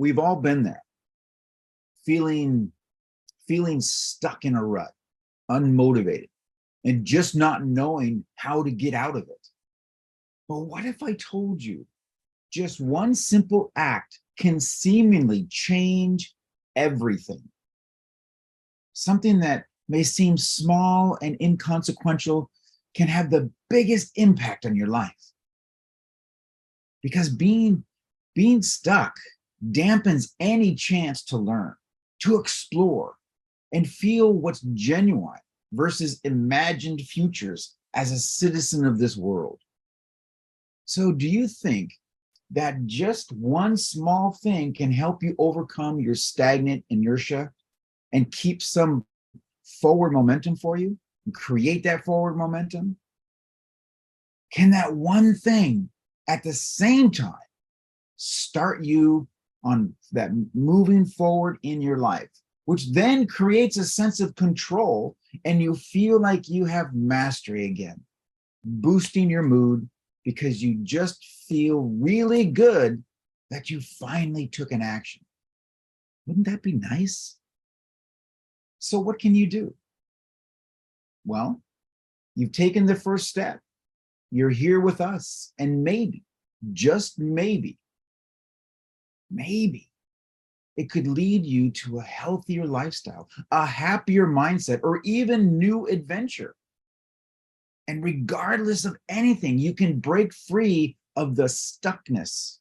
We've all been there, feeling stuck in a rut, unmotivated, and just not knowing how to get out of it. But what if I told you just one simple act can seemingly change everything? Something that may seem small and inconsequential can have the biggest impact on your life. Because being stuck dampens any chance to learn, to explore, and feel what's genuine versus imagined futures as a citizen of this world. So do you think that just one small thing can help you overcome your stagnant inertia and keep some forward momentum for you and create that forward momentum? Can that one thing at the same time start you on that moving forward in your life, which then creates a sense of control and you feel like you have mastery again, boosting your mood because you just feel really good that you finally took an action? Wouldn't that be nice? So what can you do? Well, you've taken the first step. You're here with us, and maybe, just maybe, it could lead you to a healthier lifestyle, a happier mindset, or even new adventure. And regardless of anything, you can break free of the stuckness.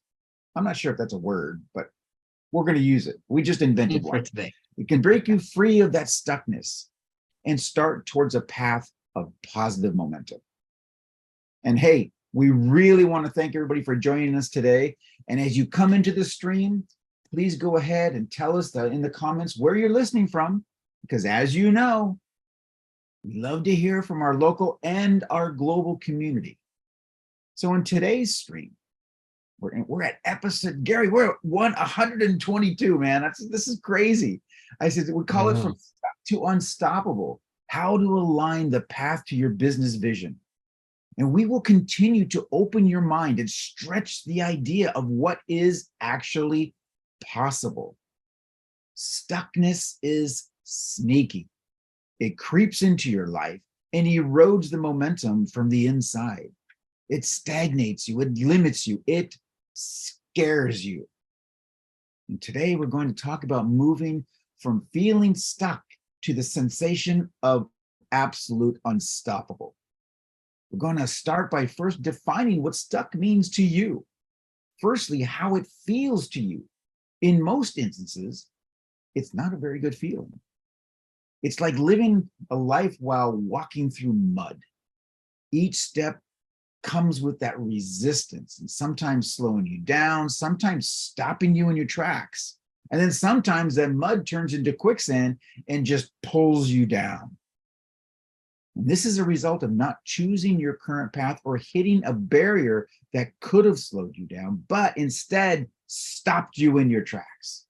I'm not sure if that's a word, but we're going to use it. We just invented one. Today. It can break you free of that stuckness and start towards a path of positive momentum. And hey, we really want to thank everybody for joining us today. And as you come into the stream, please go ahead and tell us in the comments where you're listening from, because as you know, we love to hear from our local and our global community. So in today's stream, we're at episode, Gary, we're at 122, man. This is crazy. I said, we call it From Stuck to Unstoppable, how to align the path to your business vision. And we will continue to open your mind and stretch the idea of what is actually possible. Stuckness is sneaky. It creeps into your life and erodes the momentum from the inside. It stagnates you, it limits you, it scares you. And today we're going to talk about moving from feeling stuck to the sensation of absolute unstoppable. We're going to start by first defining what stuck means to you. Firstly, how it feels to you. In most instances, it's not a very good feeling. It's like living a life while walking through mud. Each step comes with that resistance and sometimes slowing you down, sometimes stopping you in your tracks. And then sometimes that mud turns into quicksand and just pulls you down. And this is a result of not choosing your current path or hitting a barrier that could have slowed you down, but instead stopped you in your tracks.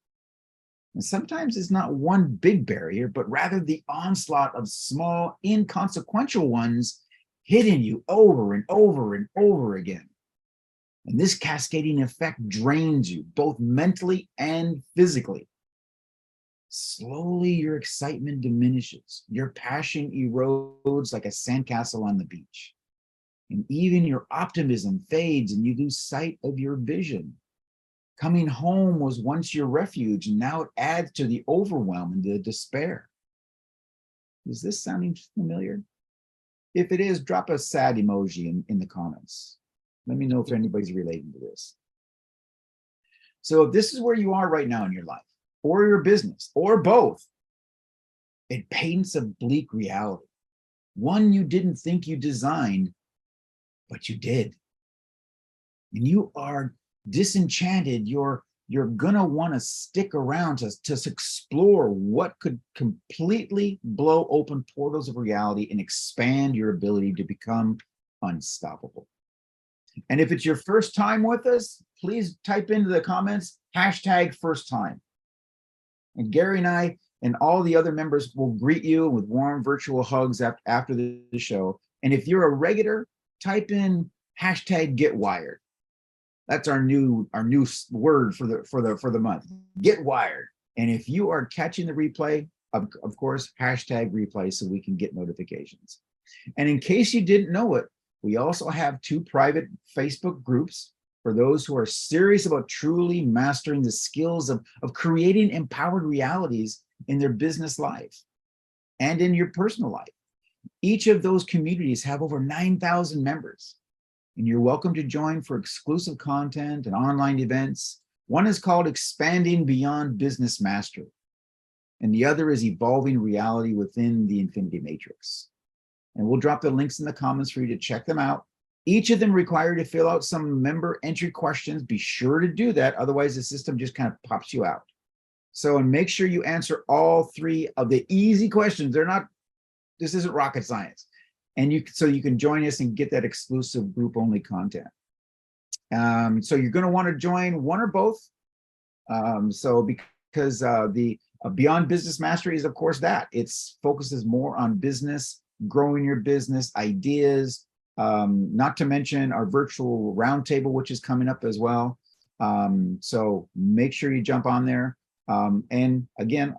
And sometimes it's not one big barrier, but rather the onslaught of small, inconsequential ones hitting you over and over and over again. And this cascading effect drains you both mentally and physically. Slowly, your excitement diminishes. Your passion erodes like a sandcastle on the beach. And even your optimism fades and you lose sight of your vision. Coming home was once your refuge, and now it adds to the overwhelm and the despair. Is this sounding familiar? If it is, drop a sad emoji in the comments. Let me know if anybody's relating to this. So if this is where you are right now in your life, or your business, or both, it paints a bleak reality. One you didn't think you designed, but you did. And you are disenchanted. You're gonna want to stick around to explore what could completely blow open portals of reality and expand your ability to become unstoppable. And if it's your first time with us, please type into the comments, #first-time. And Gary and I and all the other members will greet you with warm virtual hugs after the show. And if you're a regular, type in #getwired. That's our new word for the month. Get wired. And if you are catching the replay, of course, hashtag replay so we can get notifications. And in case you didn't know it, we also have 2 private Facebook groups for those who are serious about truly mastering the skills of creating empowered realities in their business life and in your personal life. Each of those communities have over 9,000 members, and you're welcome to join for exclusive content and online events. One is called Expanding Beyond Business Mastery, and the other is Evolving Reality Within the Infinity Matrix. And we'll drop the links in the comments for you to check them out. Each of them require you to fill out some member entry questions. Be sure to do that. Otherwise, the system just kind of pops you out. So, and make sure you answer all 3 of the easy questions. This isn't rocket science. And so you can join us and get that exclusive group only content. So you're going to want to join one or both. Because the Beyond Business Mastery is, of course, that. It focuses more on business, growing your business, ideas, not to mention our virtual roundtable, which is coming up as well. So make sure you jump on there. And again,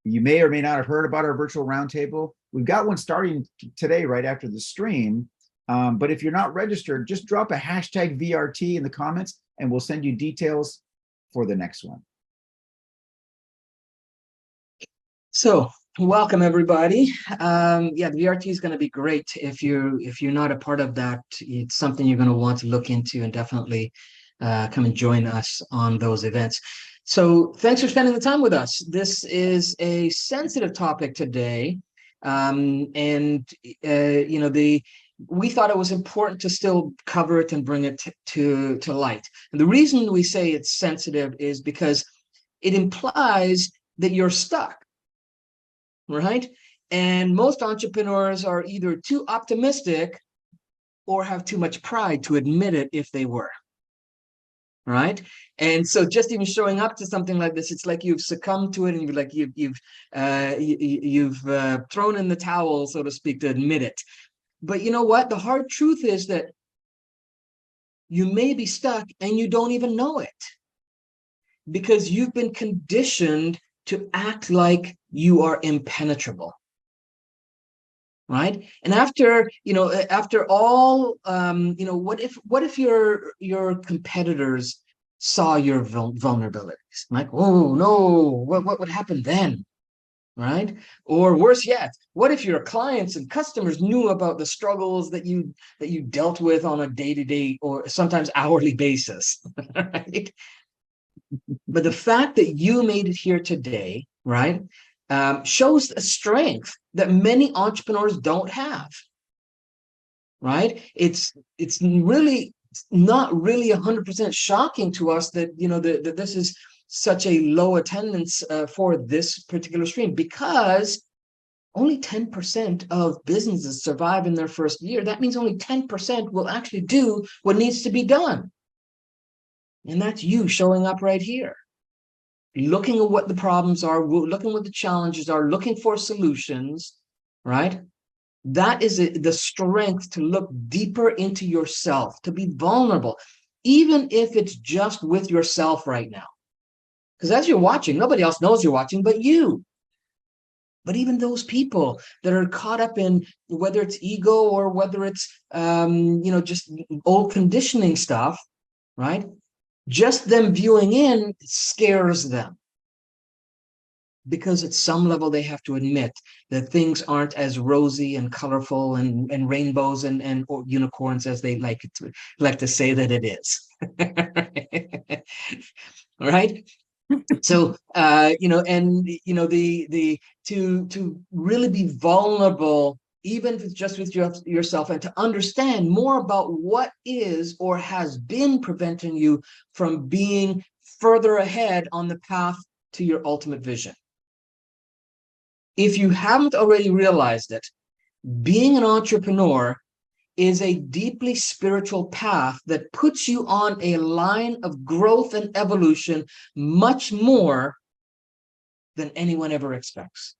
you may or may not have heard about our virtual roundtable. We've got one starting today, right after the stream. But if you're not registered, just drop a hashtag VRT in the comments and we'll send you details for the next one. So welcome everybody. The VRT is going to be great. If you're not a part of that, it's something you're going to want to look into, and definitely come and join us on those events. So thanks for spending the time with us. This is a sensitive topic today, we thought it was important to still cover it and bring it to light. And the reason we say it's sensitive is because it implies that you're stuck. Right? And most entrepreneurs are either too optimistic or have too much pride to admit it if they were. Right? And so just even showing up to something like this, it's like you've succumbed to it, and you've thrown in the towel, so to speak, to admit it. But you know what? The hard truth is that you may be stuck and you don't even know it, because you've been conditioned to act like you are impenetrable, right? And after all, what if your competitors saw your vulnerabilities? Like, oh no, what would happen then, right? Or worse yet, what if your clients and customers knew about the struggles that you dealt with on a day-to-day or sometimes hourly basis, right? But the fact that you made it here today, right, shows a strength that many entrepreneurs don't have, right? It's really not really 100% shocking to us that, that this is such a low attendance for this particular stream, because only 10% of businesses survive in their first year. That means only 10% will actually do what needs to be done. And that's you showing up right here, looking at what the problems are, looking at what the challenges are, looking for solutions, right? That is the strength to look deeper into yourself, to be vulnerable, even if it's just with yourself right now. Because as you're watching, nobody else knows you're watching but you. But even those people that are caught up in whether it's ego or whether it's, just old conditioning stuff, right? Just them viewing in scares them, because at some level they have to admit that things aren't as rosy and colorful and rainbows and unicorns as they like to say that it is. Right? So to really be vulnerable, even if it's just with yourself, and to understand more about what is or has been preventing you from being further ahead on the path to your ultimate vision. If you haven't already realized it, being an entrepreneur is a deeply spiritual path that puts you on a line of growth and evolution much more than anyone ever expects.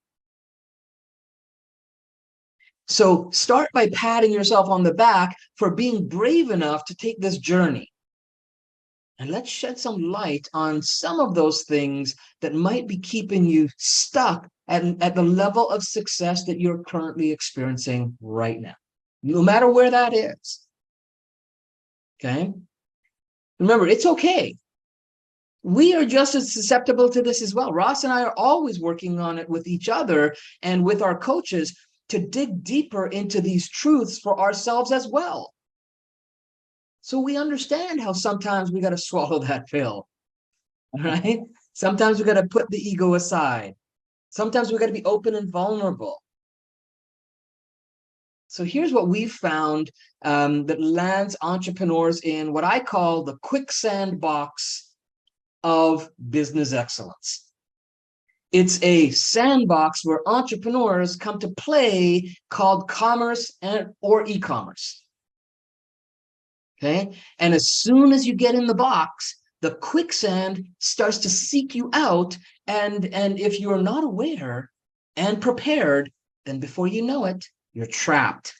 So start by patting yourself on the back for being brave enough to take this journey. And let's shed some light on some of those things that might be keeping you stuck at the level of success that you're currently experiencing right now, no matter where that is. Okay? Remember, it's okay. We are just as susceptible to this as well. Ross and I are always working on it with each other and with our coaches to dig deeper into these truths for ourselves as well. So we understand how sometimes we got to swallow that pill, right? Sometimes we got to put the ego aside. Sometimes we got to be open and vulnerable. So here's what we've found that lands entrepreneurs in what I call the quicksand box of business excellence. It's a sandbox where entrepreneurs come to play called commerce or e-commerce. Okay. And as soon as you get in the box, the quicksand starts to seek you out. And if you're not aware and prepared, then before you know it, you're trapped.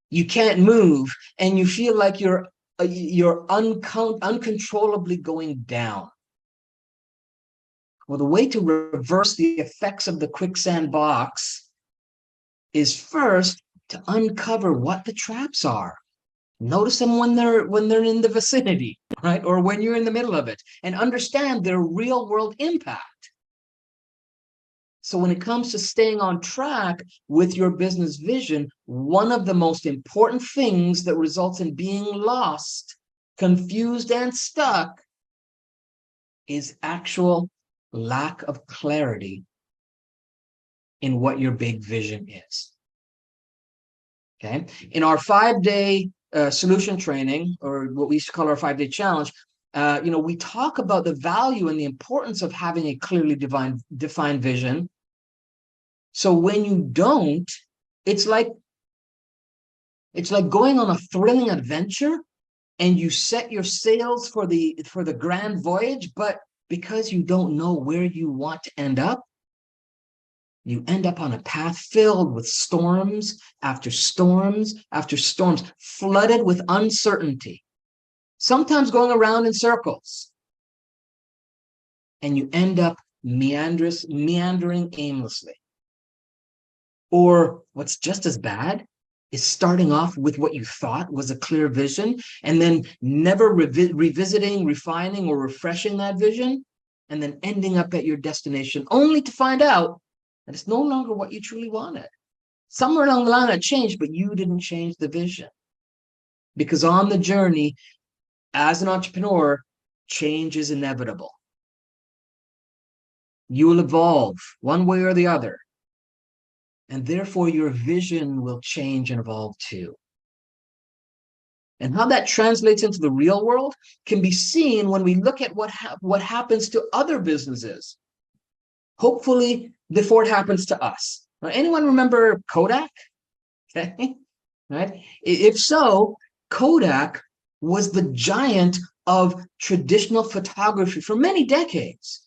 You can't move, and you feel like you're uncontrollably going down. Well, the way to reverse the effects of the quicksand box is first to uncover what the traps are. Notice them when they're in the vicinity, right? Or when you're in the middle of it, and understand their real world impact. So when it comes to staying on track with your business vision, one of the most important things that results in being lost, confused, and stuck is actual lack of clarity in what your big vision is. Okay. In our 5-day solution training, or what we used to call our 5-day challenge, we talk about the value and the importance of having a clearly defined vision. So when you don't, it's like going on a thrilling adventure, and you set your sails for the grand voyage, but because you don't know where you want to end up, you end up on a path filled with storms after storms after storms, flooded with uncertainty, sometimes going around in circles. And you end up meandering aimlessly. Or what's just as bad is starting off with what you thought was a clear vision, and then never revisiting, refining, or refreshing that vision, and then ending up at your destination only to find out that it's no longer what you truly wanted. Somewhere along the line it changed, but you didn't change the vision. Because on the journey, as an entrepreneur, change is inevitable. You will evolve one way or the other. And therefore, your vision will change and evolve too. And how that translates into the real world can be seen when we look at what happens to other businesses, hopefully before it happens to us. Now, anyone remember Kodak? Okay, right? If so, Kodak was the giant of traditional photography for many decades.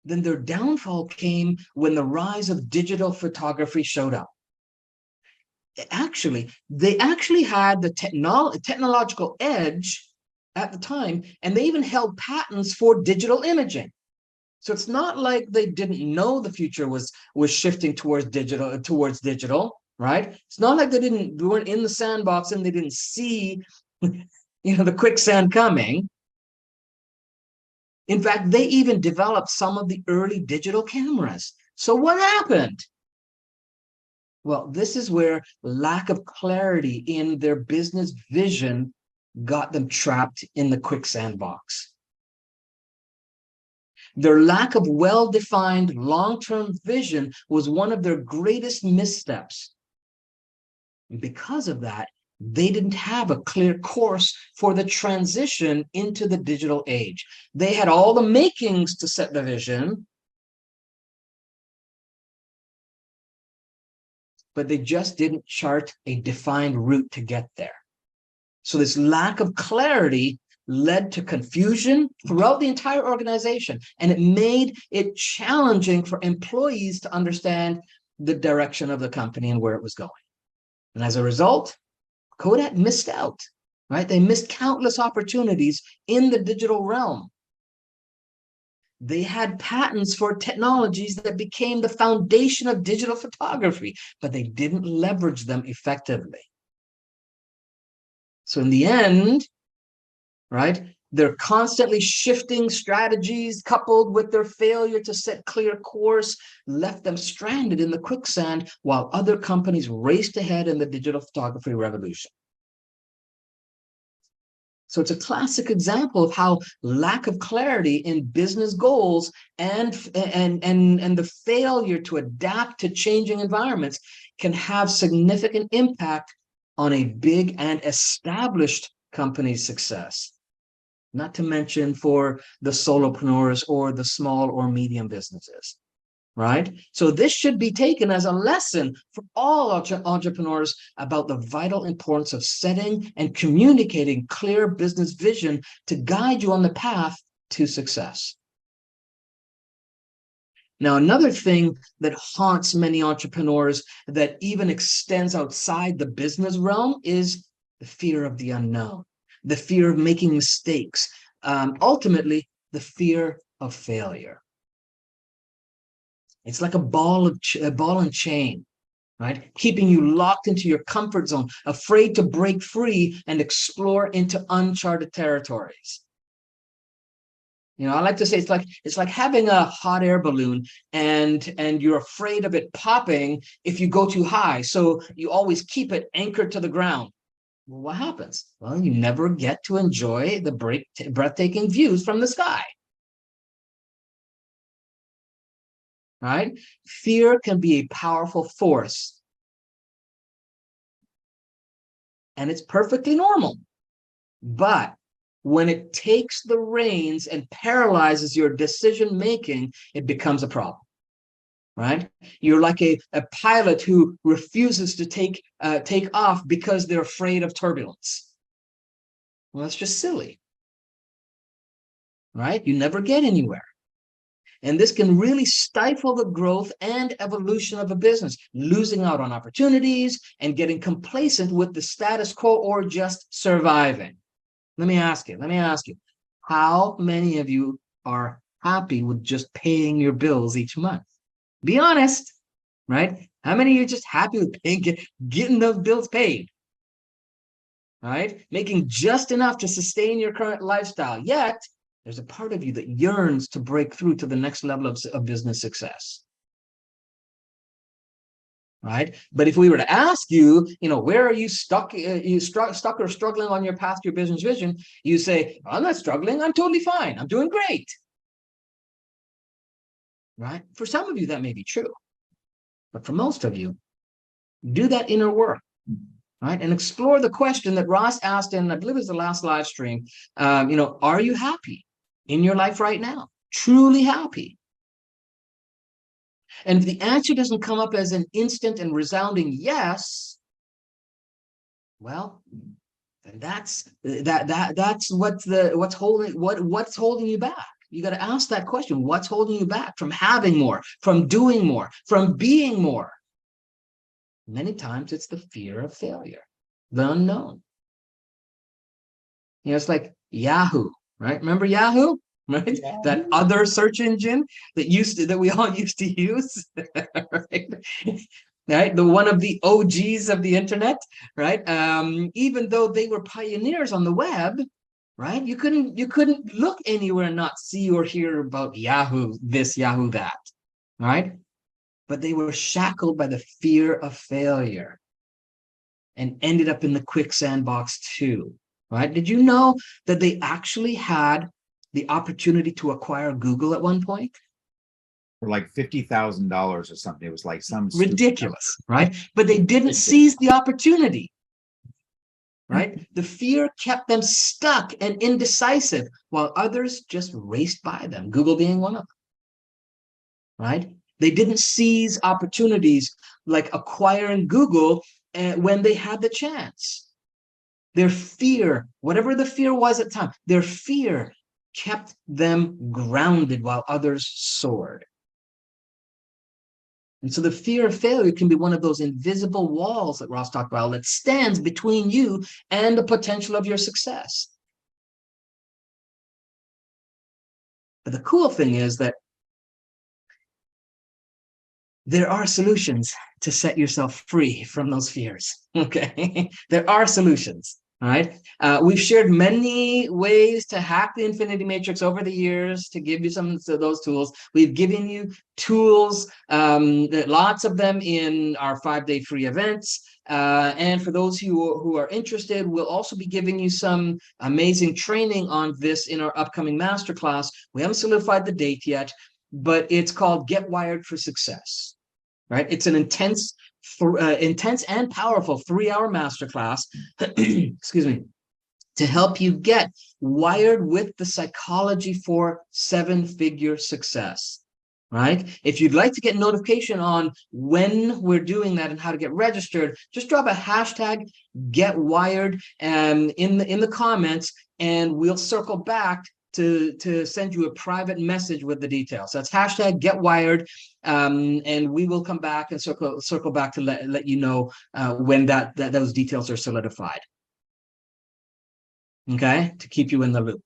Then their downfall came when the rise of digital photography showed up. They actually had the technological edge at the time, and they even held patents for digital imaging. So it's not like they didn't know the future was shifting towards digital, right? It's not like they weren't in the sandbox and they didn't see, the quicksand coming. In fact, they even developed some of the early digital cameras. So what happened? Well, this is where lack of clarity in their business vision got them trapped in the quicksand box. Their lack of well-defined long-term vision was one of their greatest missteps. And because of that, they didn't have a clear course for the transition into the digital age. They had all the makings to set the vision, but they just didn't chart a defined route to get there. So this lack of clarity led to confusion throughout the entire organization, and it made it challenging for employees to understand the direction of the company and where it was going. And as a result, Kodak missed out right? They missed countless opportunities in the digital realm. They had patents for technologies that became the foundation of digital photography, but they didn't leverage them effectively. So in the end, right, they're constantly shifting strategies coupled with their failure to set clear course left them stranded in the quicksand while other companies raced ahead in the digital photography revolution. So it's a classic example of how lack of clarity in business goals and the failure to adapt to changing environments can have significant impact on a big and established company's success. Not to mention for the solopreneurs or the small or medium businesses, right? So this should be taken as a lesson for all entrepreneurs about the vital importance of setting and communicating clear business vision to guide you on the path to success. Now, another thing that haunts many entrepreneurs that even extends outside the business realm is the fear of the unknown, the fear of making mistakes, ultimately, the fear of failure. It's like a ball and chain, right? Keeping you locked into your comfort zone, afraid to break free and explore into uncharted territories. You know, I like to say it's like having a hot air balloon and you're afraid of it popping if you go too high. So you always keep it anchored to the ground. Well, what happens? Well, you never get to enjoy the breathtaking views from the sky. Right? Fear can be a powerful force. And it's perfectly normal. But when it takes the reins and paralyzes your decision making, it becomes a problem. Right? You're like a pilot who refuses to take off because they're afraid of turbulence. Well, that's just silly. Right? You never get anywhere. And this can really stifle the growth and evolution of a business, losing out on opportunities and getting complacent with the status quo or just surviving. Let me ask you, how many of you are happy with just paying your bills each month? Be honest, right? How many of you are just happy with getting those bills paid? Right? Making just enough to sustain your current lifestyle. Yet, there's a part of you that yearns to break through to the next level of business success. Right? But if we were to ask you, where are you stuck? Stuck or struggling on your path to your business vision? You say, I'm not struggling. I'm totally fine. I'm doing great. Right? For some of you, that may be true. But for most of you, do that inner work. Right? And explore the question that Ross asked in, I believe it was the last live stream. Are you happy in your life right now? Truly happy? And if the answer doesn't come up as an instant and resounding yes, well, then that's what's holding you back. You got to ask that question. What's holding you back from having more, from doing more, from being more? Many times it's the fear of failure, the unknown. It's like Yahoo, right? Remember Yahoo? Right? Yeah. That other search engine that we all used to use, right? Right? The one of the OGs of the internet, right? Even though they were pioneers on the web, right? You couldn't look anywhere and not see or hear about Yahoo this, Yahoo that, right? But they were shackled by the fear of failure and ended up in the quicksand box too, right? Did you know that they actually had the opportunity to acquire Google at one point? For like $50,000 or something. It was like some ridiculous, right? But they didn't seize the opportunity, right? The fear kept them stuck and indecisive while others just raced by them, Google being one of them, right? They didn't seize opportunities like acquiring Google when they had the chance. Their fear, whatever the fear was at the time, their fear kept them grounded while others soared. And so the fear of failure can be one of those invisible walls that Ross talked about that stands between you and the potential of your success. But the cool thing is that there are solutions to set yourself free from those fears. Okay, there are solutions. All right. We've shared many ways to hack the infinity matrix over the years to give you some of those tools. We've given you tools, lots of them in our 5-day free events. And for those who are interested, we'll also be giving you some amazing training on this in our upcoming masterclass. We haven't solidified the date yet, but it's called Get Wired for Success. Right? It's an intense and powerful 3-hour masterclass, excuse me, to help you get wired with the psychology for 7-figure success. Right? If you'd like to get notification on when we're doing that and how to get registered, just drop a hashtag Get Wired in the comments, and we'll circle back to send you a private message with the details. That's hashtag Get Wired, and we will come back and circle back to let you know when those details are solidified. Okay, to keep you in the loop.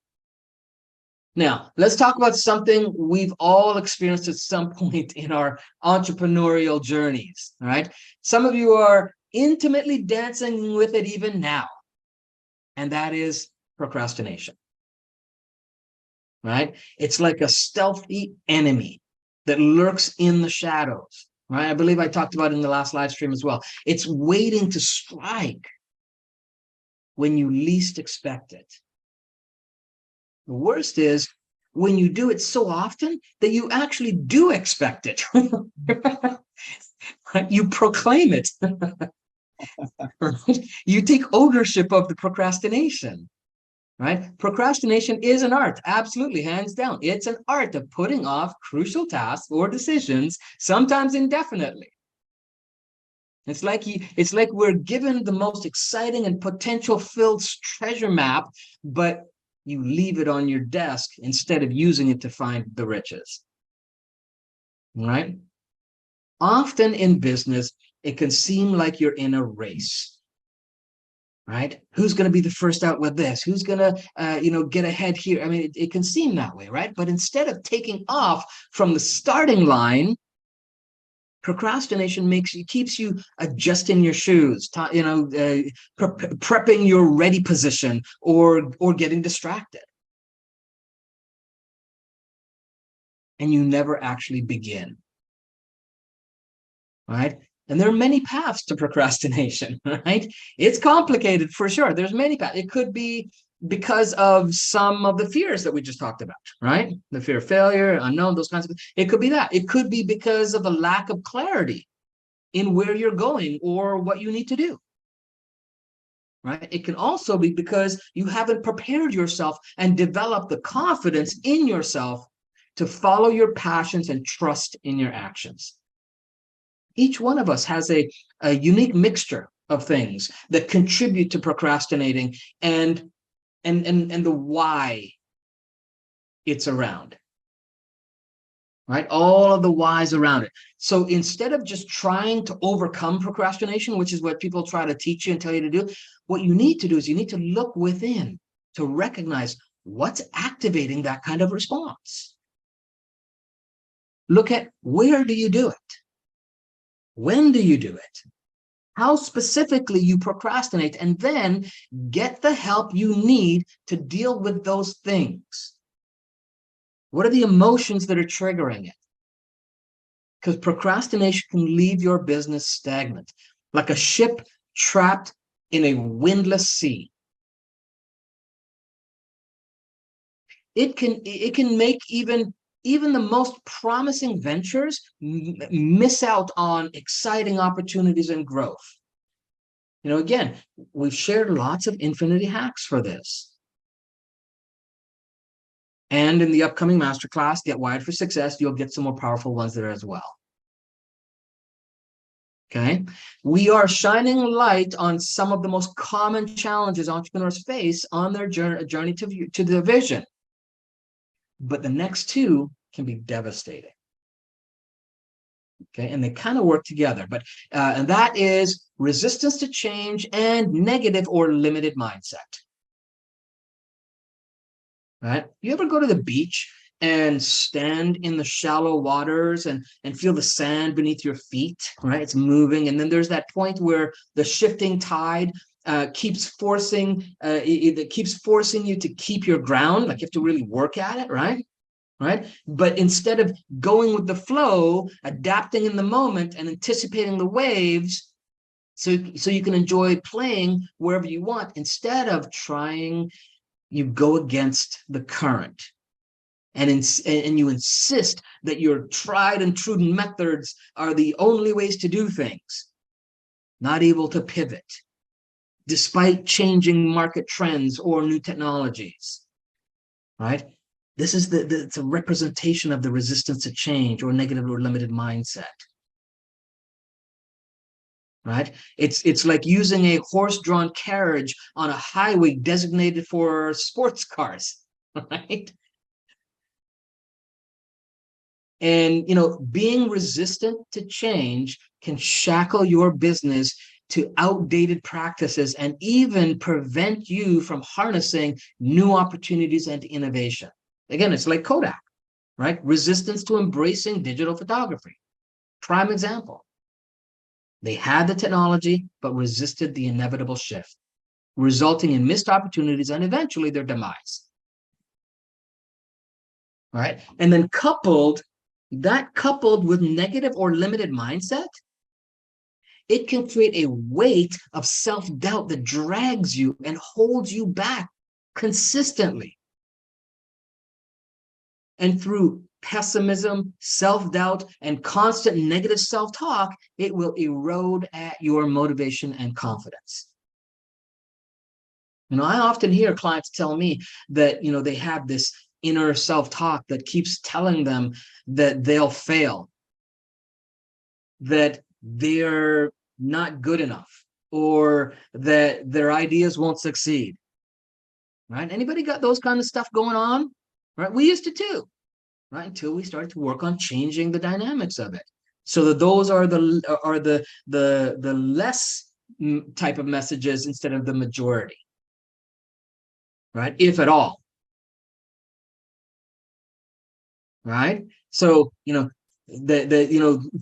Now, let's talk about something we've all experienced at some point in our entrepreneurial journeys. All right, some of you are intimately dancing with it even now, and that is procrastination. Right? It's like a stealthy enemy that lurks in the shadows. Right? I believe I talked about it in the last live stream as well. It's waiting to strike when you least expect it. The worst is when you do it so often that you actually do expect it. You proclaim it. Right? You take ownership of the procrastination. Right? Procrastination is an art, absolutely, hands down. It's an art of putting off crucial tasks or decisions, sometimes indefinitely. It's like we're given the most exciting and potential-filled treasure map, but you leave it on your desk instead of using it to find the riches. Right? Often in business, it can seem like you're in a race. Right? Who's going to be the first out with this? Who's going to, get ahead here? I mean, it can seem that way, right? But instead of taking off from the starting line, procrastination keeps you adjusting your shoes, prepping your ready position, or getting distracted, and you never actually begin. Right? And there are many paths to procrastination, right? It's complicated for sure. There's many paths. It could be because of some of the fears that we just talked about, right? The fear of failure, unknown, those kinds of things. It could be that. It could be because of a lack of clarity in where you're going or what you need to do, right? It can also be because you haven't prepared yourself and developed the confidence in yourself to follow your passions and trust in your actions. Each one of us has a unique mixture of things that contribute to procrastinating and the why it's around. Right? All of the whys around it. So instead of just trying to overcome procrastination, which is what people try to teach you and tell you to do, what you need to do is you need to look within to recognize what's activating that kind of response. Look at where do you do it? When do you do it? How specifically you procrastinate, and then get the help you need to deal with those things. What are the emotions that are triggering it? Because procrastination can leave your business stagnant, like a ship trapped in a windless sea. It can make even the most promising ventures miss out on exciting opportunities and growth. Again, we've shared lots of infinity hacks for this. And in the upcoming masterclass, Get Wired for Success, you'll get some more powerful ones there as well. Okay? We are shining light on some of the most common challenges entrepreneurs face on their journey to the vision. But the next two can be devastating. Okay, and they kind of work together, but and that is resistance to change and negative or limited mindset. Right? You ever go to the beach and stand in the shallow waters and feel the sand beneath your feet, right? It's moving, and then there's that point where the shifting tide keeps forcing you to keep your ground, like you have to really work at it, right? Right? But instead of going with the flow, adapting in the moment and anticipating the waves, so you can enjoy playing wherever you want, instead of trying, you go against the current. And you insist that your tried and true methods are the only ways to do things, not able to pivot despite changing market trends or new technologies, right? This is it's a representation of the resistance to change or negative or limited mindset, right? It's like using a horse-drawn carriage on a highway designated for sports cars, right? And, being resistant to change can shackle your business to outdated practices and even prevent you from harnessing new opportunities and innovation. Again, it's like Kodak, right? Resistance to embracing digital photography. Prime example. They had the technology, but resisted the inevitable shift, resulting in missed opportunities and eventually their demise. All right. And then coupled with negative or limited mindset, it can create a weight of self-doubt that drags you and holds you back consistently. And through pessimism, self-doubt, and constant negative self-talk, it will erode at your motivation and confidence. I often hear clients tell me that, they have this inner self-talk that keeps telling them that they'll fail, that they're not good enough, or that their ideas won't succeed, right? Anybody got those kind of stuff going on, right? We used to too, right? Until we started to work on changing the dynamics of it, so that those are the less type of messages instead of the majority, right? If at all, right? So,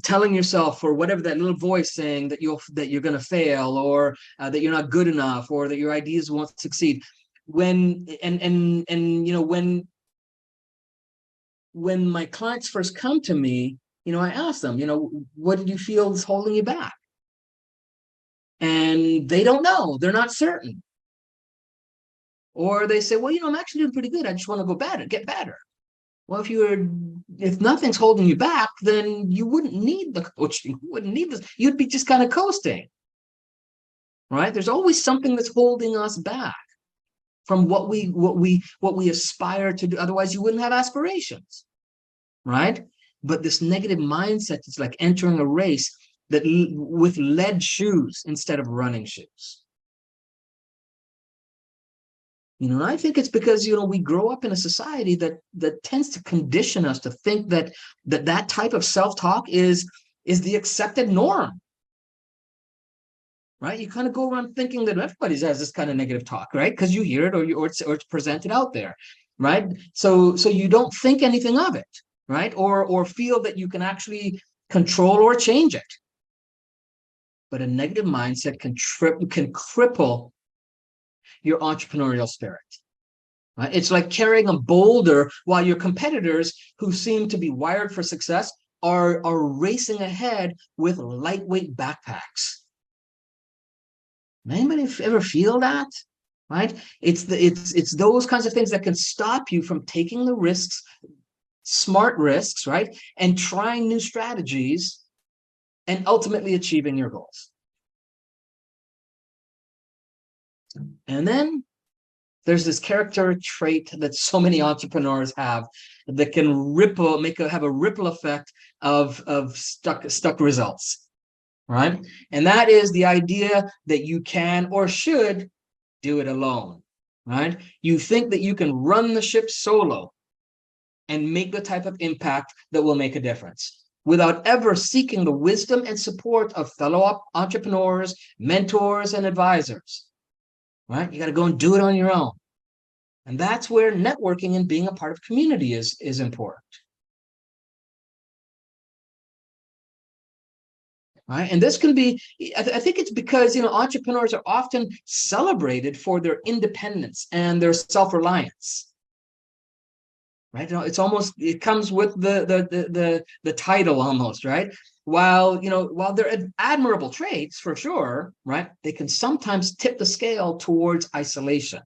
telling yourself, or whatever, that little voice saying that you're going to fail, or that you're not good enough, or that your ideas won't succeed. When my clients first come to me, I ask them, what did you feel is holding you back? And they don't know, they're not certain. Or they say, well, I'm actually doing pretty good. I just want to get better. Well, if nothing's holding you back, then you wouldn't need the coaching. You wouldn't need this. You'd be just kind of coasting, right? There's always something that's holding us back from what we aspire to do. Otherwise, you wouldn't have aspirations, right? But this negative mindset is like entering a race with lead shoes instead of running shoes. I think it's because, we grow up in a society that tends to condition us to think that type of self-talk is the accepted norm, right? You kind of go around thinking that everybody has this kind of negative talk, right? Because you hear it, or it's presented out there, right? So you don't think anything of it, right? Or feel that you can actually control or change it. But a negative mindset can cripple your entrepreneurial spirit. Right? It's like carrying a boulder while your competitors, who seem to be wired for success, are racing ahead with lightweight backpacks. Anybody ever feel that? Right? It's those kinds of things that can stop you from taking the risks, smart risks, right? And trying new strategies and ultimately achieving your goals. And then there's this character trait that so many entrepreneurs have that can have a ripple effect of stuck results, right? And that is the idea that you can or should do it alone, right? You think that you can run the ship solo and make the type of impact that will make a difference. without ever seeking the wisdom and support of fellow entrepreneurs, mentors, and advisors. Right? You got to go and do it on your own. And that's where networking and being a part of community is important. Right? And this can be, I think it's because, entrepreneurs are often celebrated for their independence and their self-reliance. Right? It's almost, it comes with the title almost, right? While they're admirable traits for sure, right? They can sometimes tip the scale towards isolation.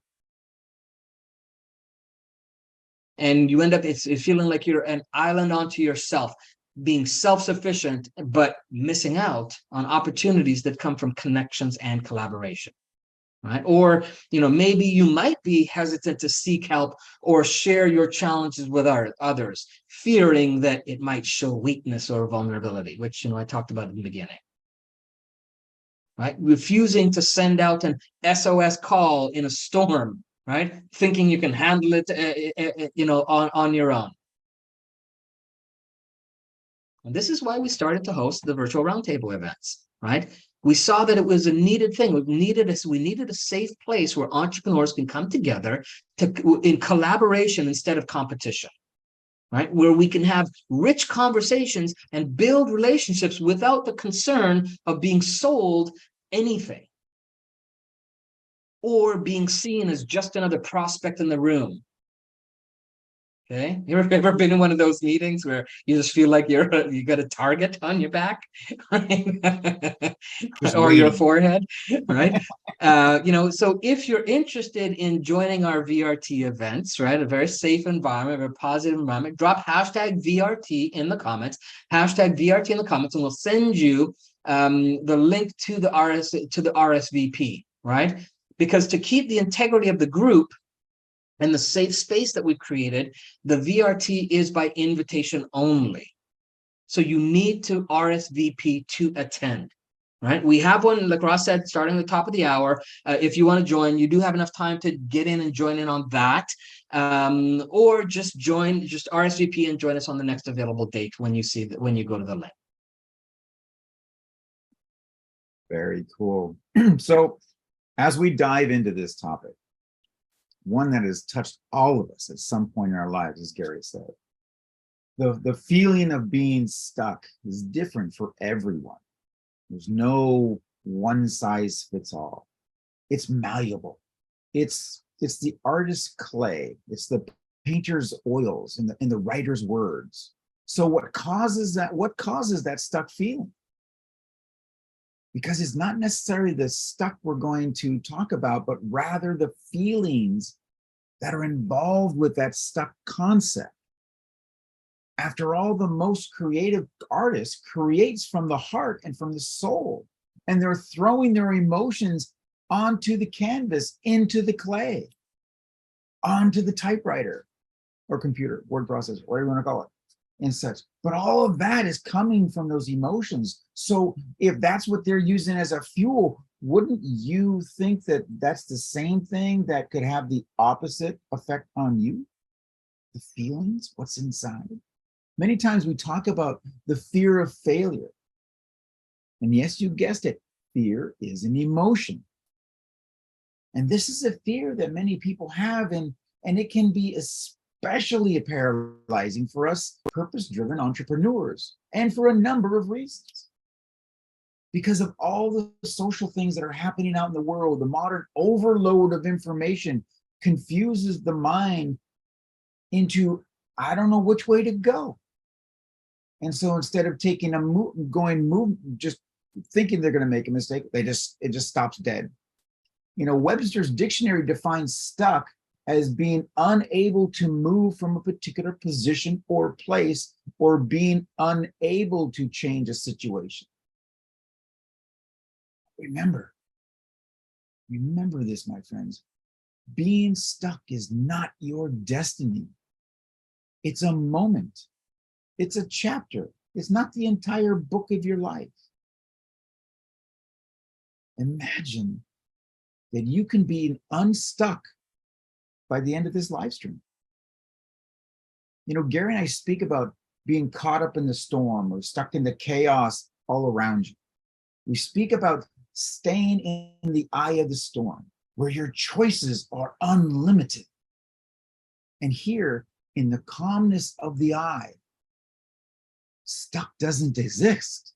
And you end up it's feeling like you're an island unto yourself, being self-sufficient, but missing out on opportunities that come from connections and collaboration. Right? Or, maybe you might be hesitant to seek help or share your challenges with others, fearing that it might show weakness or vulnerability, which, I talked about in the beginning. Right? Refusing to send out an SOS call in a storm, right? Thinking you can handle it, on your own. And this is why we started to host the virtual roundtable events, right? We saw that it was a needed thing. We needed a safe place where entrepreneurs can come together in collaboration instead of competition, right? Where we can have rich conversations and build relationships without the concern of being sold anything or being seen as just another prospect in the room. Okay, you ever been in one of those meetings where you just feel like you got a target on your back, right? Or your forehead, right? So if you're interested in joining our VRT events, right, a very safe environment, a very positive environment, drop hashtag VRT in the comments, hashtag VRT in the comments, and we'll send you the link to the RSVP, right? Because to keep the integrity of the group and the safe space that we've created, the VRT is by invitation only. So you need to RSVP to attend, right? We have one, like Ross said, starting at the top of the hour. If you want to join, you do have enough time to get in and join in on that. Or just RSVP and join us on the next available date when you go to the link. Very cool. So as we dive into this topic, one that has touched all of us at some point in our lives, as Gary said, the feeling of being stuck is different for everyone. There's no one size fits all. It's malleable. It's the artist's clay. It's the painter's oils and the writer's words. So what causes that stuck feeling? Because it's not necessarily the stuck we're going to talk about, but rather the feelings that are involved with that stuck concept. After all, the most creative artist creates from the heart and from the soul, and they're throwing their emotions onto the canvas, into the clay, onto the typewriter or computer, word processor, whatever you want to call it, and such. But all of that is coming from those emotions. So if that's what they're using as a fuel, wouldn't you think that that's the same thing that could have the opposite effect on you? The feelings, what's inside. Many times we talk about the fear of failure. And yes, you guessed it, fear is an emotion. And this is a fear that many people have, and it can be especially paralyzing for us purpose-driven entrepreneurs, and for a number of reasons. Because of all the social things that are happening out in the world, the modern overload of information confuses the mind into, I don't know which way to go. And so instead of taking just thinking they're going to make a mistake, it just stops dead. Webster's dictionary defines stuck as being unable to move from a particular position or place, or being unable to change a situation. Remember this, my friends. Being stuck is not your destiny. It's a moment. It's a chapter. It's not the entire book of your life. Imagine that you can be unstuck by the end of this live stream. Gary and I speak about being caught up in the storm or stuck in the chaos all around you. We speak about staying in the eye of the storm, where your choices are unlimited. And here, in the calmness of the eye, stuck doesn't exist.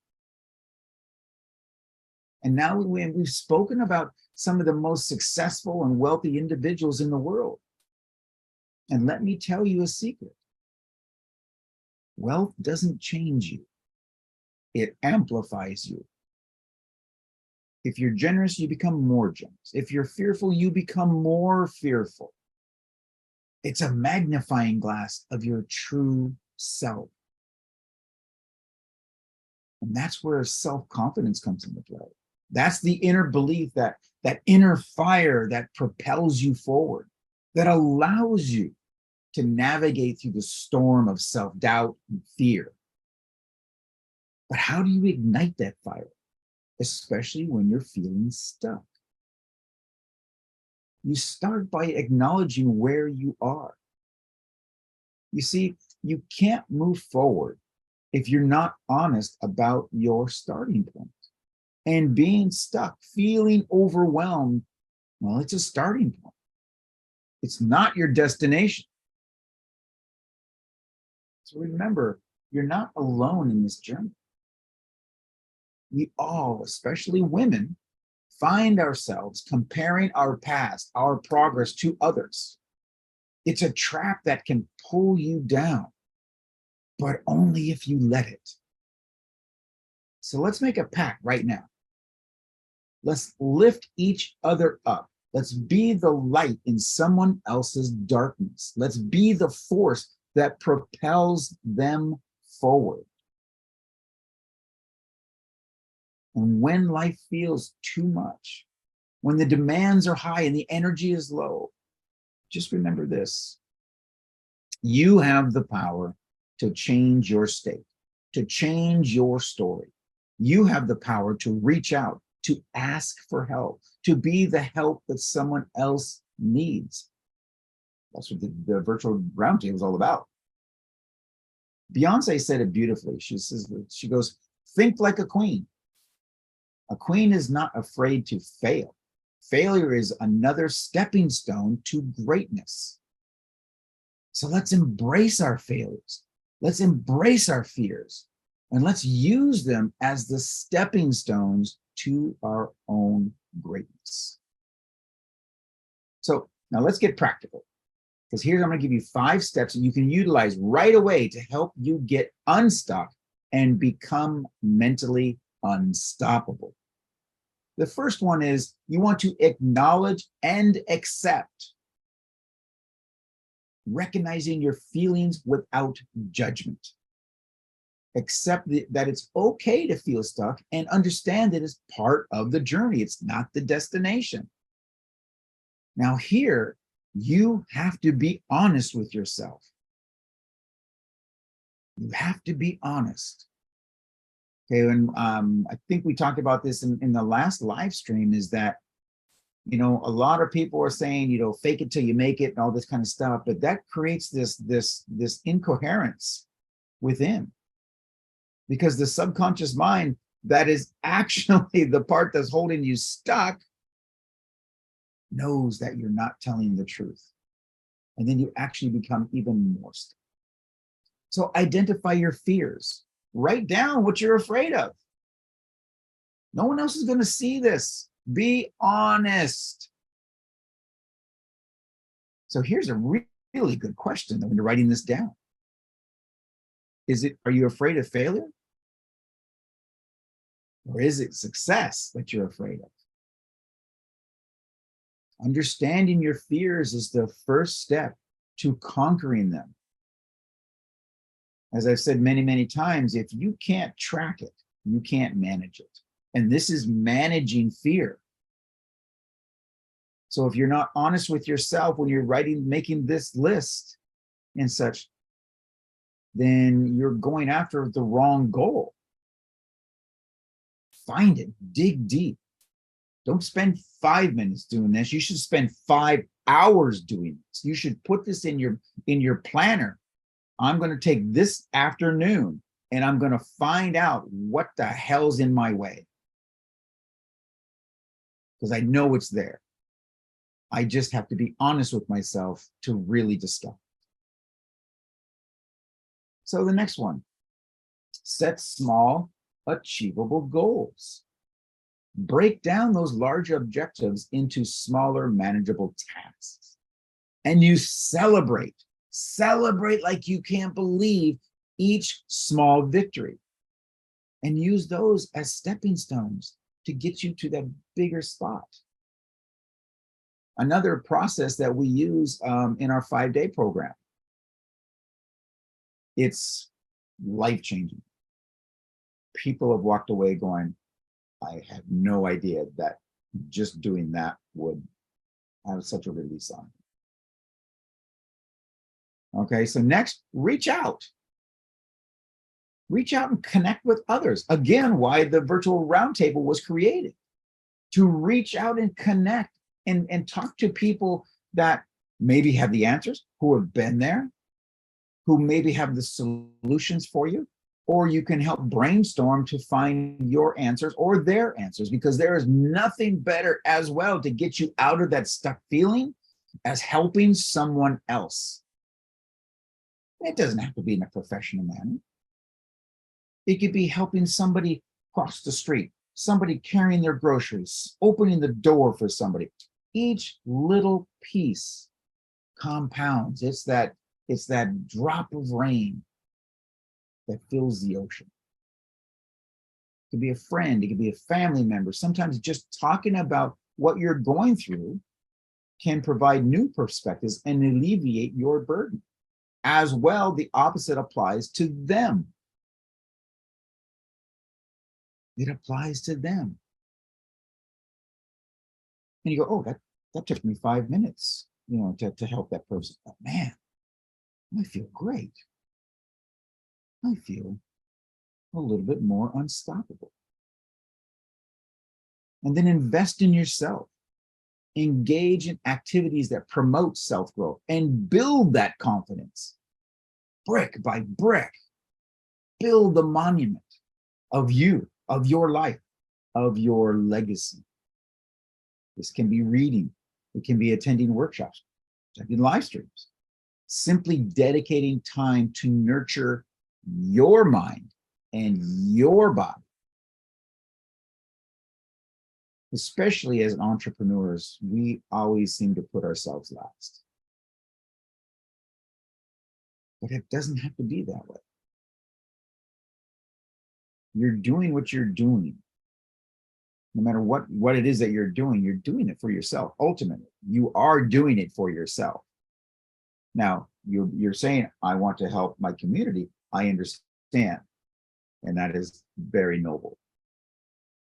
And now we've spoken about some of the most successful and wealthy individuals in the world. And let me tell you a secret. Wealth doesn't change you. It amplifies you. If you're generous, you become more generous. If you're fearful, you become more fearful. It's a magnifying glass of your true self. And that's where self-confidence comes into play. That's the inner belief, that inner fire that propels you forward, that allows you to navigate through the storm of self-doubt and fear. But how do you ignite that fire, especially when you're feeling stuck? You start by acknowledging where you are. You see, you can't move forward if you're not honest about your starting point. And being stuck, feeling overwhelmed, well, it's a starting point. It's not your destination. So remember, you're not alone in this journey. We all, especially women, find ourselves comparing our past, our progress to others. It's a trap that can pull you down, but only if you let it. So let's make a pact right now. Let's lift each other up. Let's be the light in someone else's darkness. Let's be the force that propels them forward. And when life feels too much, when the demands are high and the energy is low, just remember this. You have the power to change your state, to change your story. You have the power to reach out, to ask for help, to be the help that someone else needs. That's what the virtual roundtable is all about. Beyonce said it beautifully. She goes, think like a queen. A queen is not afraid to fail. Failure is another stepping stone to greatness. So let's embrace our failures. Let's embrace our fears. And let's use them as the stepping stones to our own greatness. So now let's get practical. Because here I'm going to give you 5 steps that you can utilize right away to help you get unstuck and become mentally unstoppable. The first one is you want to acknowledge and accept, recognizing your feelings without judgment. Accept that it's okay to feel stuck and understand that it's part of the journey. It's not the destination. Now here, you have to be honest with yourself. You have to be honest. Okay, and I think we talked about this in the last live stream, is that, you know, a lot of people are saying, you know, fake it till you make it and all this kind of stuff, but that creates this incoherence within. Because the subconscious mind, that is actually the part that's holding you stuck, knows that you're not telling the truth. And then you actually become even more stuck. So identify your fears. Write down what you're afraid of. No one else is going to see this. Be honest. So here's a really good question when you're writing this down. Are you afraid of failure? Or is it success that you're afraid of? Understanding your fears is the first step to conquering them. As I've said many, many times, if you can't track it, you can't manage it. And this is managing fear. So if you're not honest with yourself when you're making this list and such, then you're going after the wrong goal. Find it, dig deep. Don't spend 5 minutes doing this. You should spend 5 hours doing this. You should put this in your planner I'm going to take this afternoon and I'm going to find out what the hell's in my way. Because I know it's there. I just have to be honest with myself to really discover. So the next one, set small, achievable goals. Break down those large objectives into smaller, manageable tasks. And you celebrate like you can't believe each small victory. And use those as stepping stones to get you to that bigger spot. Another process that we use in our 5-day program. It's life-changing. People have walked away going, I had no idea that just doing that would have such a release on it. Okay, so next, reach out. Reach out and connect with others. Again, why the virtual roundtable was created. To reach out and connect and talk to people that maybe have the answers, who have been there, who maybe have the solutions for you, or you can help brainstorm to find your answers or their answers, because there is nothing better as well to get you out of that stuck feeling as helping someone else. It doesn't have to be in a professional manner. It could be helping somebody cross the street, somebody carrying their groceries, opening the door for somebody. Each little piece compounds. It's that drop of rain that fills the ocean. It could be a friend, it could be a family member. Sometimes just talking about what you're going through can provide new perspectives and alleviate your burden. As well, the opposite applies to them. It applies to them. And you go, oh, that took me 5 minutes, to help that person. But man, I feel great. I feel a little bit more unstoppable. And then invest in yourself. Engage in activities that promote self-growth and build that confidence. Brick by brick, build the monument of you, of your life, of your legacy. This can be reading. It can be attending workshops, attending live streams. Simply dedicating time to nurture your mind and your body. Especially as entrepreneurs, we always seem to put ourselves last. But it doesn't have to be that way. You're doing what you're doing. No matter what it is that you're doing it for yourself. Ultimately, you are doing it for yourself. Now, you're saying, I want to help my community. I understand. And that is very noble.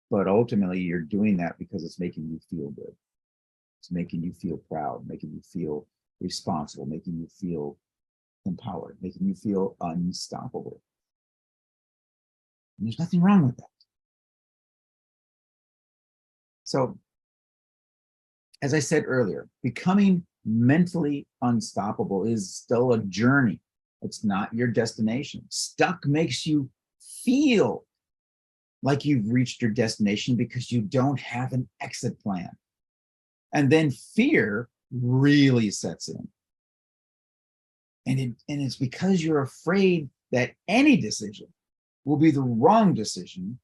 But ultimately, you're doing that because it's making you feel good. It's making you feel proud, making you feel responsible, making you feel empowered, making you feel unstoppable. And there's nothing wrong with that. So, as I said earlier, becoming mentally unstoppable is still a journey. It's not your destination. Stuck makes you feel like you've reached your destination because you don't have an exit plan. And then fear really sets in. And it's because you're afraid that any decision will be the wrong decision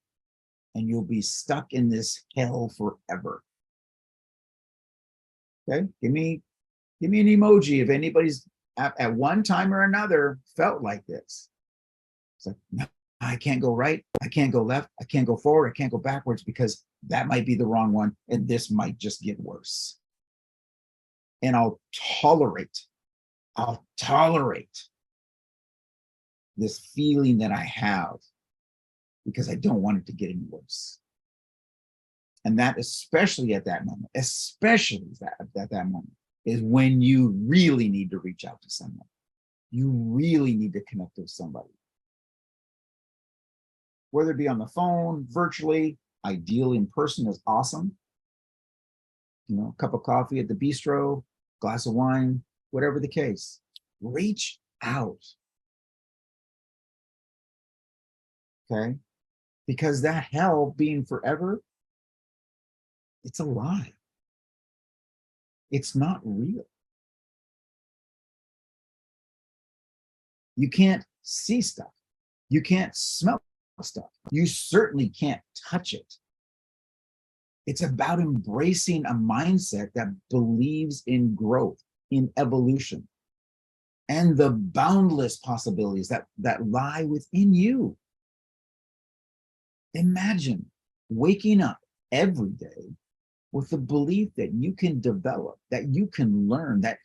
and you'll be stuck in this hell forever. Okay, give me an emoji if anybody's at one time or another felt like this. It's like, no, I can't go right, I can't go left, I can't go forward, I can't go backwards because that might be the wrong one and this might just get worse. And I'll tolerate this feeling that I have because I don't want it to get any worse. And that, especially at that moment, is when you really need to reach out to someone. You really need to connect with somebody. Whether it be on the phone, virtually, ideally in person is awesome. A cup of coffee at the bistro, glass of wine, whatever the case. Reach out. Okay. Because that hell being forever, it's a lie. It's not real. You can't see stuff. You can't smell stuff. You certainly can't touch it. It's about embracing a mindset that believes in growth, in evolution, and the boundless possibilities that lie within you. Imagine waking up every day with the belief that you can develop, that you can learn, that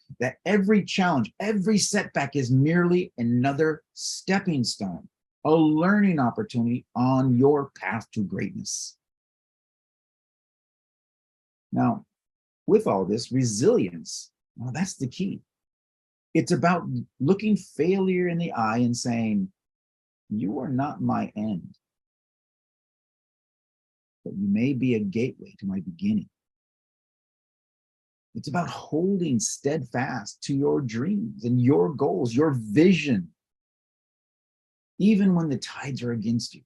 every challenge, every setback is merely another stepping stone, a learning opportunity on your path to greatness. Now, with all this resilience, well, that's the key. It's about looking failure in the eye and saying, you are not my end, but you may be a gateway to my beginning. It's about holding steadfast to your dreams and your goals, your vision, even when the tides are against you.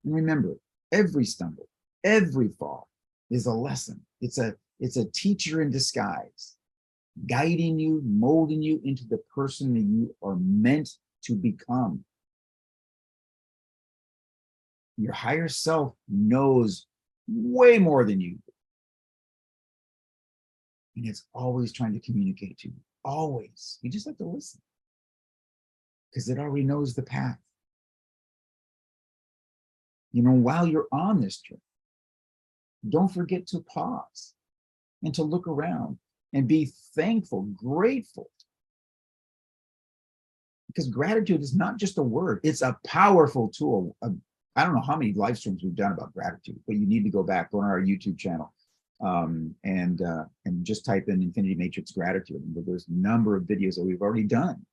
And remember, every stumble, every fall is a lesson. It's a teacher in disguise, guiding you, molding you into the person that you are meant to become. Your higher self knows way more than you do. And it's always trying to communicate to you, always. You just have to listen because it already knows the path. You know, while you're on this trip, don't forget to pause and to look around and be thankful, grateful. Because gratitude is not just a word, it's a powerful tool. I don't know how many live streams we've done about gratitude, but you need to go back on our YouTube channel and just type in Infinity Matrix gratitude. And there's a number of videos that we've already done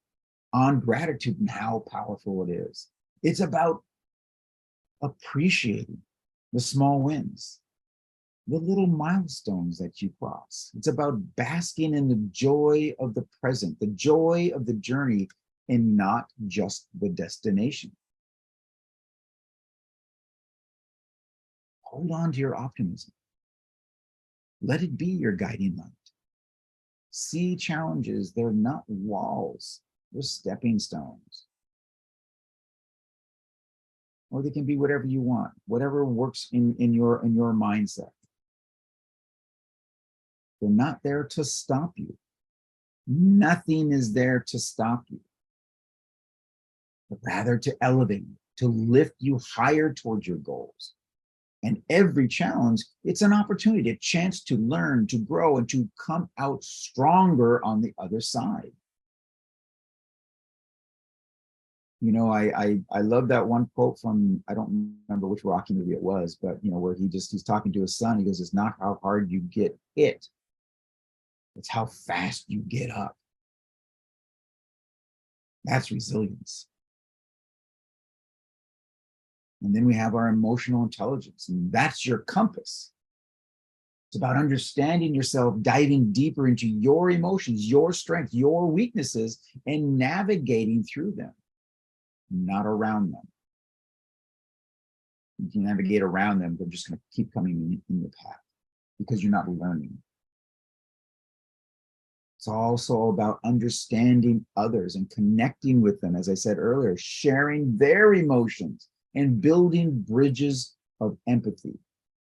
on gratitude and how powerful it is. It's about appreciating the small wins, the little milestones that you cross. It's about basking in the joy of the present, the joy of the journey, and not just the destination. Hold on to your optimism. Let it be your guiding light. See challenges, they're not walls, they're stepping stones. Or they can be whatever you want, whatever works in your mindset. They're not there to stop you. Nothing is there to stop you, but rather to elevate you, to lift you higher towards your goals. And every challenge, it's an opportunity, a chance to learn, to grow, and to come out stronger on the other side. You know, I love that one quote from, I don't remember which Rocky movie it was, but you know, where he's talking to his son. He goes, it's not how hard you get hit, it's how fast you get up. That's resilience. And then we have our emotional intelligence, and that's your compass. It's about understanding yourself, diving deeper into your emotions, your strengths, your weaknesses, and navigating through them, not around them. You can navigate around them, they're just going to keep coming in your path because you're not learning. It's also about understanding others and connecting with them, as I said earlier, sharing their emotions and building bridges of empathy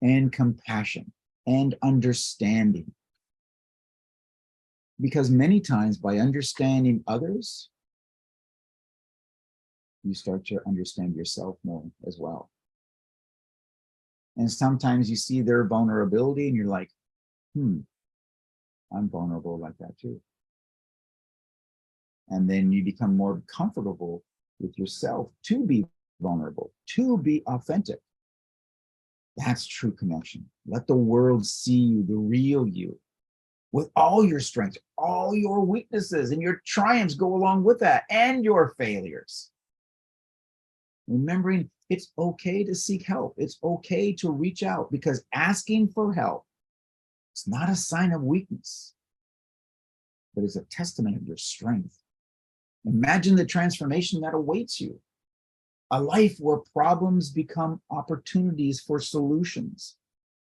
and compassion and understanding. Because many times by understanding others, you start to understand yourself more as well. And sometimes you see their vulnerability and you're like, I'm vulnerable like that too. And then you become more comfortable with yourself to be vulnerable, to be authentic. That's true connection. Let the world see you, the real you, with all your strengths, all your weaknesses, and your triumphs go along with that, and your failures. Remembering it's okay to seek help. It's okay to reach out, because asking for help, it's not a sign of weakness, but it's a testament of your strength. Imagine the transformation that awaits you. a life where problems become opportunities for solutions,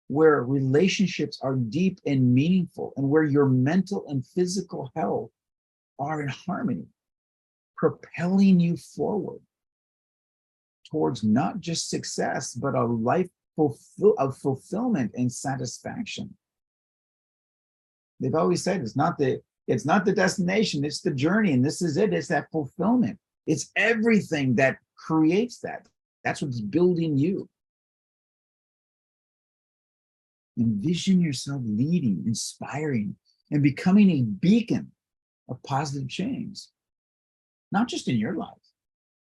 where relationships are deep and meaningful, and where your mental and physical health are in harmony, propelling you forward towards not just success, but a life of fulfillment and satisfaction. They've always said it's not the destination, it's the journey, and this is it. It's that fulfillment. It's everything that creates that. That's what's building you. Envision yourself leading, inspiring, and becoming a beacon of positive change, not just in your life,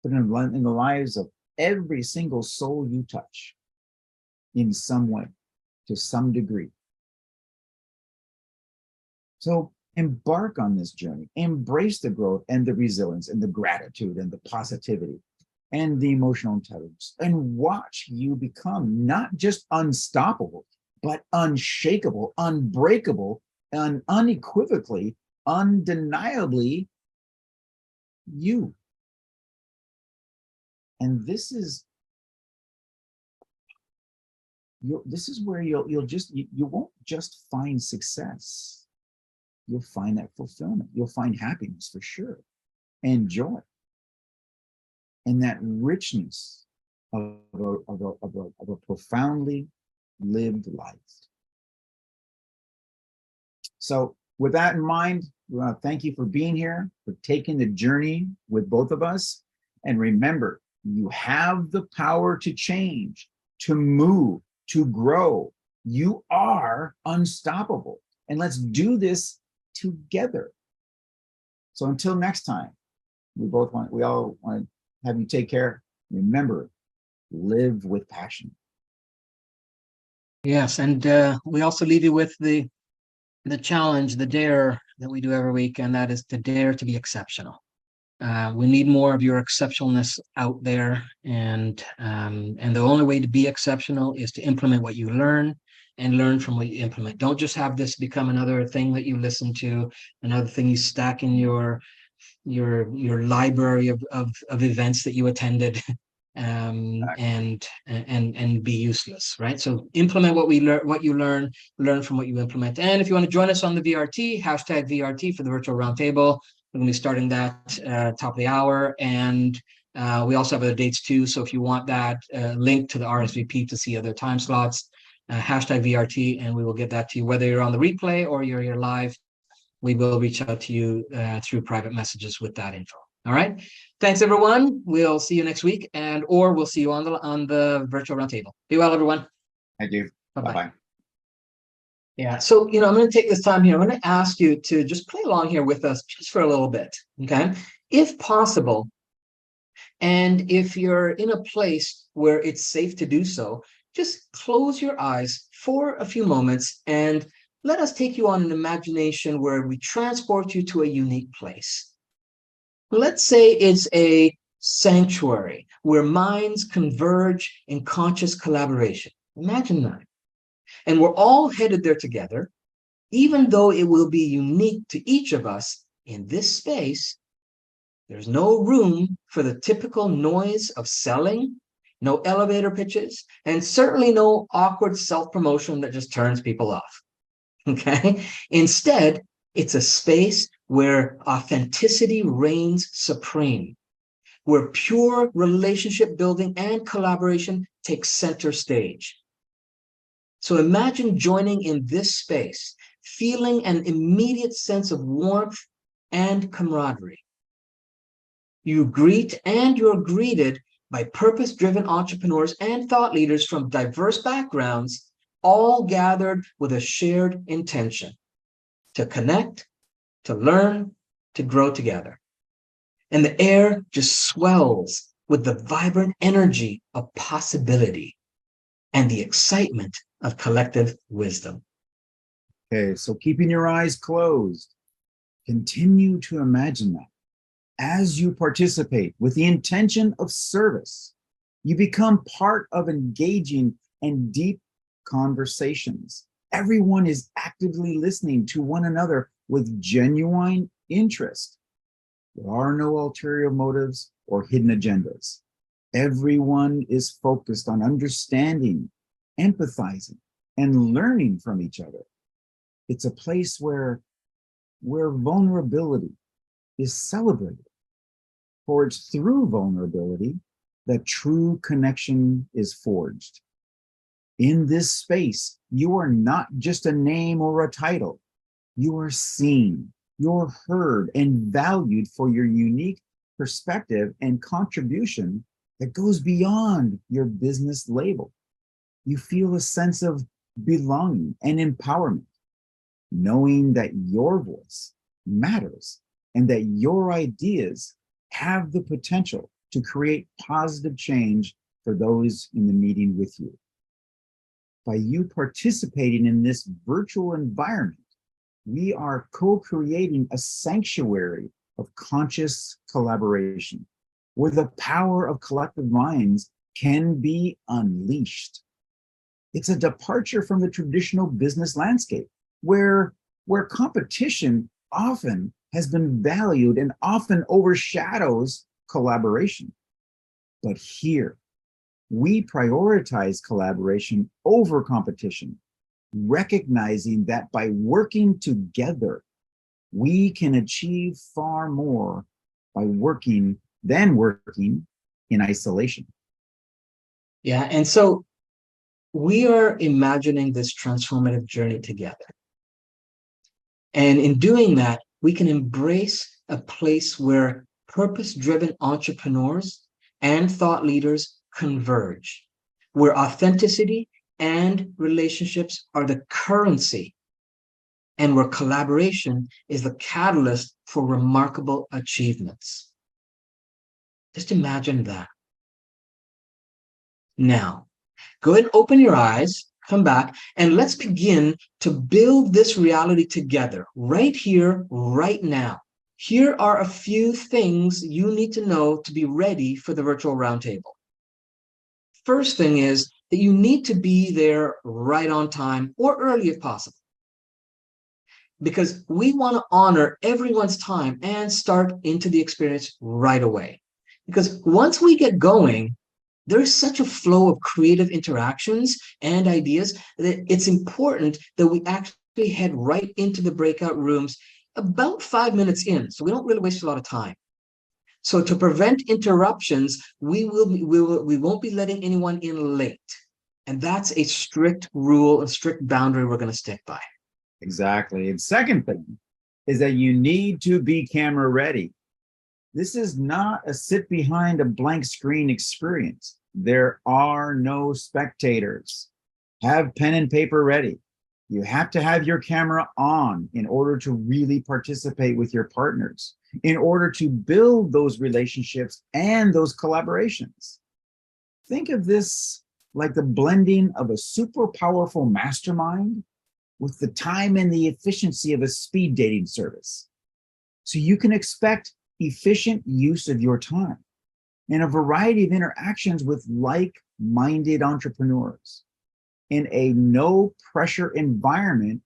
but in the lives of every single soul you touch in some way, to some degree. So embark on this journey, embrace the growth and the resilience and the gratitude and the positivity and the emotional intelligence, and watch you become not just unstoppable, but unshakable, unbreakable, and unequivocally, undeniably you. And this is where you won't just find success. You'll find that fulfillment. You'll find happiness for sure, and joy, and that richness of a profoundly lived life. So with that in mind, we want to thank you for being here, for taking the journey with both of us. And remember, you have the power to change, to move, to grow. You are unstoppable. And let's do this together. So until next time, we all want to have you take care. Remember, live with passion. Yes, and we also leave you with the challenge, the dare that we do every week, and that is to dare to be exceptional. We need more of your exceptionalness out there, and the only way to be exceptional is to implement what you learn and learn from what you implement. Don't just have this become another thing that you listen to, another thing you stack in your library of events that you attended, and be useless, right? So implement what you learn from what you implement. And if you want to join us on the VRT, hashtag VRT for the virtual roundtable. We're going to be starting that top of the hour, and we also have other dates too. So if you want that link to the RSVP to see other time slots, hashtag VRT, and we will get that to you, whether you're on the replay or you're here live. We will reach out to you through private messages with that info. All right. Thanks, everyone. We'll see you next week, or we'll see you on the virtual roundtable. Be well, everyone. Thank you. Bye-bye. Yeah. So, I'm going to take this time here. I'm going to ask you to just play along here with us just for a little bit. Okay. If possible, and if you're in a place where it's safe to do so, just close your eyes for a few moments and let us take you on an imagination where we transport you to a unique place. Let's say it's a sanctuary where minds converge in conscious collaboration. Imagine that. And we're all headed there together, even though it will be unique to each of us in this space. There's no room for the typical noise of selling, no elevator pitches, and certainly no awkward self-promotion that just turns people off. Okay? Instead, it's a space where authenticity reigns supreme, where pure relationship building and collaboration takes center stage. So imagine joining in this space, feeling an immediate sense of warmth and camaraderie. You greet and you're greeted by purpose-driven entrepreneurs and thought leaders from diverse backgrounds, all gathered with a shared intention to connect, to learn, to grow together. And the air just swells with the vibrant energy of possibility and the excitement of collective wisdom. Okay, so keeping your eyes closed, continue to imagine that. As you participate with the intention of service, you become part of engaging and deep conversations. Everyone is actively listening to one another with genuine interest. There are no ulterior motives or hidden agendas. Everyone is focused on understanding, empathizing, and learning from each other. It's a place where vulnerability is celebrated, for it's through vulnerability that true connection is forged. In this space, you are not just a name or a title. You are seen, you're heard, and valued for your unique perspective and contribution that goes beyond your business label. You feel a sense of belonging and empowerment, knowing that your voice matters and that your ideas have the potential to create positive change for those in the meeting with you. By you participating in this virtual environment, we are co-creating a sanctuary of conscious collaboration where the power of collective minds can be unleashed. It's a departure from the traditional business landscape where competition often has been valued and often overshadows collaboration. But here, we prioritize collaboration over competition, recognizing that by working together, we can achieve far more by working than working in isolation. Yeah. And so we are imagining this transformative journey together. And in doing that, we can embrace a place where purpose-driven entrepreneurs and thought leaders converge, where authenticity and relationships are the currency, and where collaboration is the catalyst for remarkable achievements. Just imagine that. Now, go ahead and open your eyes, come back, and let's begin to build this reality together right here, right now. Here are a few things you need to know to be ready for the virtual roundtable. First thing is that you need to be there right on time or early if possible, because we want to honor everyone's time and start into the experience right away. Because once we get going, there's such a flow of creative interactions and ideas that it's important that we actually head right into the breakout rooms about 5 minutes in, so we don't really waste a lot of time. So to prevent interruptions, we won't be letting anyone in late. And that's a strict rule, a strict boundary we're going to stick by. Exactly. And second thing is that you need to be camera ready. This is not a sit behind a blank screen experience. There are no spectators. Have pen and paper ready. You have to have your camera on in order to really participate with your partners, in order to build those relationships and those collaborations. Think of this like the blending of a super powerful mastermind with the time and the efficiency of a speed dating service. So you can expect efficient use of your time and a variety of interactions with like-minded entrepreneurs in a no-pressure environment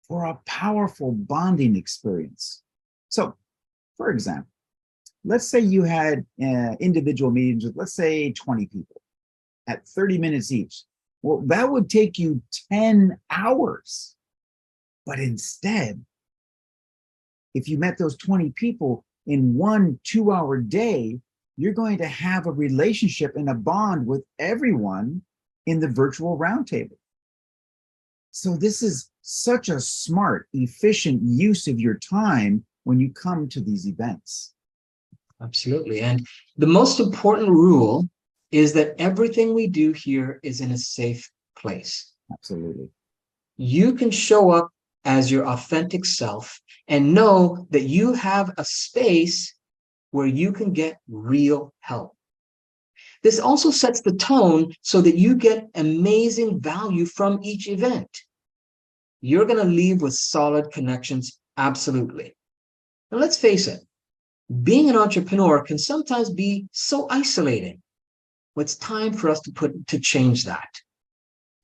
for a powerful bonding experience. So, for example, let's say you had individual meetings with, let's say, 20 people at 30 minutes each. Well, that would take you 10 hours. But instead, if you met those 20 people in 1 2-hour day, you're going to have a relationship and a bond with everyone in the virtual roundtable. So this is such a smart, efficient use of your time when you come to these events. Absolutely. And the most important rule is that everything we do here is in a safe place. Absolutely. You can show up as your authentic self and know that you have a space where you can get real help. This also sets the tone so that you get amazing value from each event. You're going to leave with solid connections, absolutely. Now, let's face it, being an entrepreneur can sometimes be so isolating. Well, it's time for us to change that,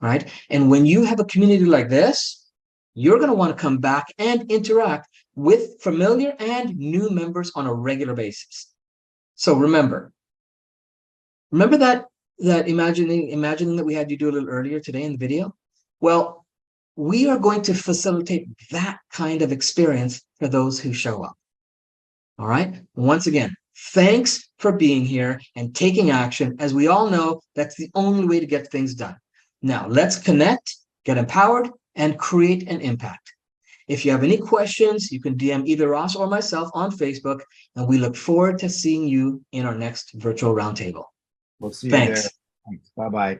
right? And when you have a community like this, you're going to want to come back and interact with familiar and new members on a regular basis. So remember, Remember that imagining that we had you do a little earlier today in the video? Well, we are going to facilitate that kind of experience for those who show up. All right. Once again, thanks for being here and taking action. As we all know, that's the only way to get things done. Now, let's connect, get empowered, and create an impact. If you have any questions, you can DM either Ross or myself on Facebook, and we look forward to seeing you in our next virtual roundtable. We'll see you Thanks. there. Thanks. Bye-bye.